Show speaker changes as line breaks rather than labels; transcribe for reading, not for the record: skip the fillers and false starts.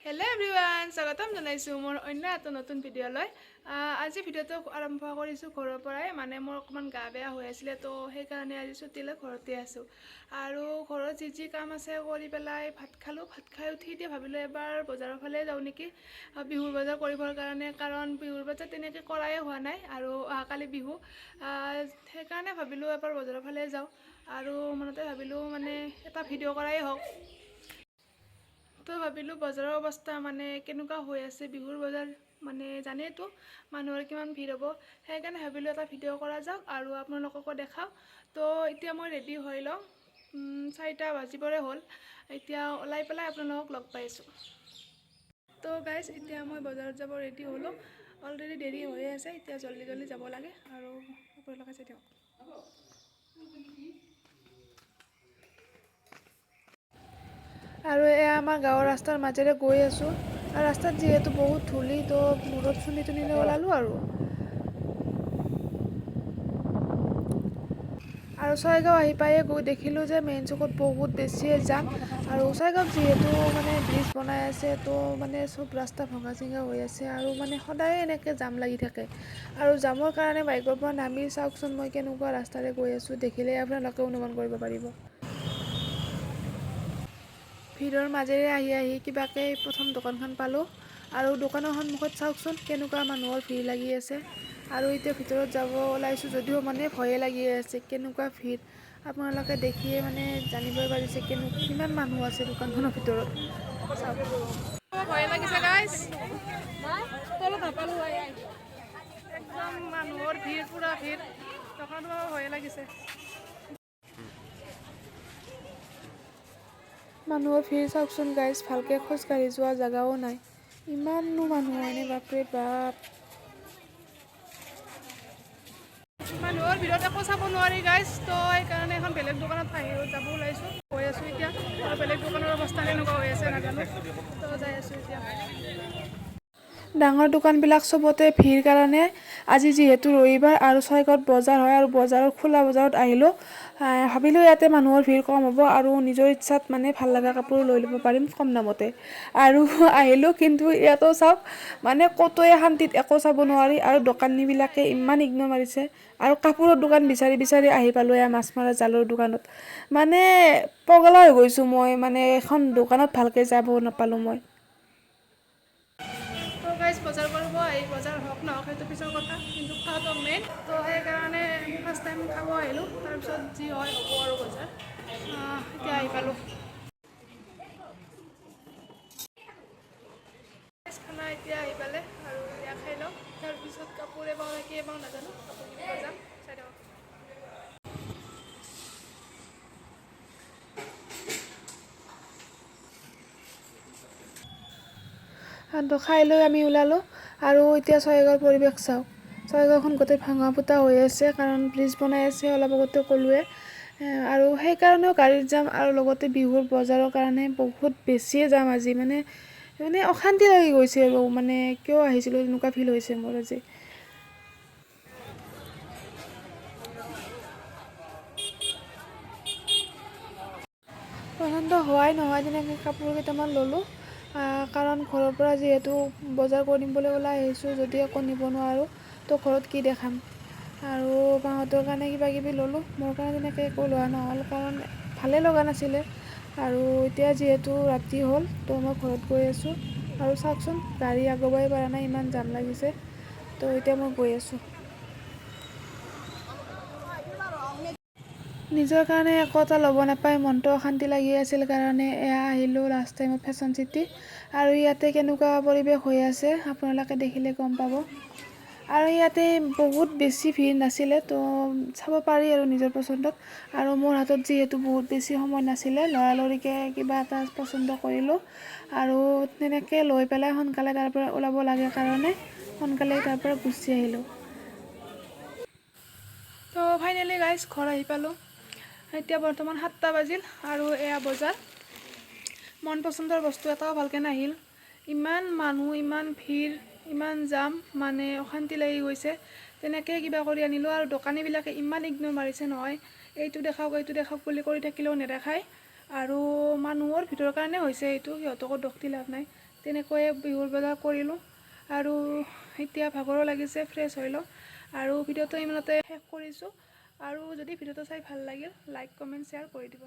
Hello' everyone, স্বাগতম জনাইছোঁ মোৰ অন্য এটা নতুন ভিডিঅ'লৈ। আজি ভিডিঅ'টো আৰম্ভ কৰিছোঁ ঘৰৰ পৰাই। মানে মোৰ অকণমান গা বেয়া হৈ আছিলে, তো সেইকাৰণে আজি ছুটীলৈ ঘৰতে আছোঁ। আৰু ঘৰত যি কাম আছে কৰি পেলাই ভাত খালোঁ। ভাত খাই উঠি এতিয়া ভাবিলোঁ এবাৰ বজাৰৰ ফালে যাওঁ নেকি, বিহুৰ বজাৰ কৰিবৰ কাৰণে। কাৰণ বিহুৰ বজাৰ তেনেকৈ কৰাই হোৱা নাই আৰু অহাকালি বিহু, সেইকাৰণে ভাবিলোঁ এবাৰ বজাৰৰ ফালে যাওঁ। আৰু মনতে ভাবিলোঁ মানে এটা ভিডিঅ' কৰাই হওক। তো ভাবিলোঁ বজাৰৰ অৱস্থা মানে কেনেকুৱা হৈ আছে, বিহুৰ বজাৰ মানে জানেইতো মানুহৰ কিমান ভিৰ হ'ব। সেইকাৰণে ভাবিলোঁ এটা ভিডিঅ' কৰা যাওক আৰু আপোনালোককো দেখাওঁ। তো এতিয়া মই ৰেডি হৈ লওঁ, 4টা বাজিবৰে হ'ল। এতিয়া ওলাই পেলাই আপোনালোকক লগ পাইছোঁ। তো গাইজ, এতিয়া মই বজাৰত যাব ৰেডি হ'লোঁ। অলৰেডি দেৰি হৈয়ে আছে, এতিয়া জল্দি জল্দি যাব লাগে আৰু আপোনালোকে চাই দিয়ক। আৰু এয়া আমাৰ গাঁৱৰ ৰাস্তাৰ মাজেৰে গৈ আছোঁ। আৰু ৰাস্তাত যিহেতু বহুত ধূলি, তো মূৰত চুনি তুনি লৈ ওলালোঁ আৰু ছয়গাঁও আহি পায়ে গৈ দেখিলোঁ যে মেইন চুকত বহুত বেছিয়ে যাম। আৰু ছয়গাঁৱত যিহেতু মানে ব্ৰিজ বনাই আছে, তো মানে চব ৰাস্তা ভঙা চিঙা হৈ আছে আৰু মানে সদায়ে এনেকৈ জাম লাগি থাকে। আৰু জামৰ কাৰণে বাইকৰ পৰা নামি চাওকচোন মই কেনেকুৱা ৰাস্তাৰে গৈ আছোঁ, দেখিলে আপোনালোকে অনুমান কৰিব পাৰিব। ভিৰৰ মাজেৰে আহি আহি কিবাকৈ প্ৰথম দোকানখন পালোঁ। আৰু দোকানৰ সন্মুখত চাওকচোন কেনেকুৱা মানুহৰ ভিৰ লাগি আছে। আৰু এতিয়া ভিতৰত যাব ওলাইছোঁ যদিও মানে ভয়ে লাগি আছে, কেনেকুৱা ভিৰ আপোনালোকে দেখিয়ে মানে জানিবই পাৰিছে কিমান মানুহ আছে দোকানখনৰ ভিতৰত। ভয় লাগিছে গাইজ, তলত নাপালোঁ। একদম মানুহৰ ভিৰ, পুৰা ভিৰ, দোকানটো ভয়ে লাগিছে। মানুহৰ ভিৰ চাওকচোন গাইজ, ভালকৈ খোজকাঢ়ি যোৱা জেগাও নাই, ইমাননো মানুহ হয়নে, বাপৰে বাপ। মানুহৰ ভিৰত একো চাব নোৱাৰি গাইজ, তো সেইকাৰণে এখন বেলেগ দোকানত যাব ওলাইছোঁ। গৈ আছোঁ এতিয়া, আৰু বেলেগ দোকানৰ অৱস্থা কেনেকুৱা হৈ আছে নাজানো, তো যাই আছোঁ এতিয়া। ডাঙৰ দোকানবিলাক চবতে ভিৰ কাৰণে আজি যিহেতু ৰবিবাৰ আৰু ছয়গাঁৱত বজাৰ হয় আৰু বজাৰত খোলা বজাৰত আহিলোঁ। ভাবিলোঁ ইয়াতে মানুহৰ ভিৰ কম হ'ব আৰু নিজৰ ইচ্ছাত মানে ভাল লগা কাপোৰ লৈ ল'ব পাৰিম কম দামতে। আৰু আহিলোঁ, কিন্তু ইয়াতো চাওক মানে ক'তোৱে শান্তিত একো চাব নোৱাৰি আৰু দোকানীবিলাকে ইমান ইগনৰ মাৰিছে। আৰু কাপোৰৰ দোকান বিচাৰি বিচাৰি আহি পালোঁ এয়া মাছ মৰা জালৰ দোকানত। মানে পগলা হৈ গৈছোঁ মই, মানে এখন দোকানত ভালকৈ যাব নাপালোঁ মই। তো গাইজ, বজাৰ কৰিব বজাৰ হওক নহওক সেইটো পিছৰ কথা, কিন্তু খোৱাটো মেইন। তো সেইকাৰণে ফাৰ্ষ্ট টাইম খাব আহিলোঁ, তাৰপিছত যি হয় হ'ব আৰু বজাৰ। এতিয়া আহি পালোঁ। খানা এতিয়া আহি পালে আৰু এয়া খাই লওঁ, তাৰপিছত কাপোৰে পাওঁ নে কিয়ে পাওঁ নাজানো, কাপোৰ কিনিব যাম, চাই থাকক। খাই লৈ আমি ওলালোঁ আৰু এতিয়া ছয়গাঁৱৰ পৰিৱেশ চাওক। ছয়গাঁওখন গোটেই ভাঙা ফুটা হৈ আছে, কাৰণ ব্ৰিজ বনাই আছে অলপ আগতে ক'লোৱে। আৰু সেইকাৰণেও গাড়ীৰ যাম, আৰু লগতে বিহুৰ বজাৰৰ কাৰণে বহুত বেছিয়ে যাম আজি। মানে অশান্তি লাগি গৈছে আৰু মানে কিয় আহিছিলোঁ এনেকুৱা ফিল হৈছে মোৰ আজি। পচন্দ হোৱাই নহয় তেনেকৈ কাপোৰ কেইটামান ল'লোঁ। কাৰণ ঘৰৰ পৰা যিহেতু বজাৰ কৰিবলৈ ওলাই আহিছোঁ, যদি একো নিব নোৱাৰোঁ তো ঘৰত কি দেখাম। আৰু মাহঁতৰ কাৰণে কিবা কিবি ল'লোঁ, মোৰ কাৰণে তেনেকৈ একো লোৱা নহ'ল, কাৰণ ভালেই লগা নাছিলে। আৰু এতিয়া যিহেতু ৰাতি হ'ল, তো মই ঘৰত গৈ আছোঁ। আৰু চাওকচোন গাড়ী আগুৱাবই পৰা নাই, ইমান জাম লাগিছে। তো এতিয়া মই গৈ আছোঁ। নিজৰ কাৰণে একো এটা ল'ব নাপায় মনটো অশান্তি লাগি আছিল কাৰণে এয়া আহিলোঁ লাষ্ট টাইমত ফেশ্বন চিটি। আৰু ইয়াতে কেনেকুৱা পৰিৱেশ হৈ আছে আপোনালোকে দেখিলে গম পাব। আৰু ইয়াতে বহুত বেছি ভিৰ নাছিলে, তো চাব পাৰি আৰু নিজৰ পচন্দত। আৰু মোৰ হাতত যিহেতু বহুত বেছি সময় নাছিলে, লৰালৰিকৈ কিবা এটা পচন্দ কৰিলোঁ। আৰু তেনেকৈ লৈ পেলাই সোনকালে তাৰ পৰা ওলাব লাগে কাৰণে সোনকালে তাৰ পৰা গুচি আহিলোঁ। তো ফাইনেলি গাইজ ঘৰ আহি পালোঁ। এতিয়া বৰ্তমান 7টা বাজিল আৰু এয়া বজাৰ। মন পচন্দৰ বস্তু এটাও ভালকৈ নাহিল, ইমান মানুহ, ইমান ভিৰ, ইমান জাম, মানে অশান্তি লাগি গৈছে। তেনেকৈ কিবা কৰি আনিলোঁ, আৰু দোকানীবিলাকে ইমান ইগনৰ মাৰিছে নহয়, এইটো দেখাওক বুলি কৰি থাকিলেও নেদেখায়। আৰু মানুহৰ ভিতৰৰ কাৰণে হৈছে এইটো, সিহঁতকো দোষ দি লাভ নাই। তেনেকৈয়ে বিহুৰ বজাৰ কৰিলোঁ আৰু এতিয়া ভাগৰো লাগিছে, ফ্ৰেছ হৈ লওঁ আৰু ভিডিঅ'টো ইমানতে শেষ কৰিছোঁ। আৰু যদি ভিডিঅ'টো চাই ভাল লাগিল লাইক কমেণ্ট শ্বেয়াৰ কৰি দিব।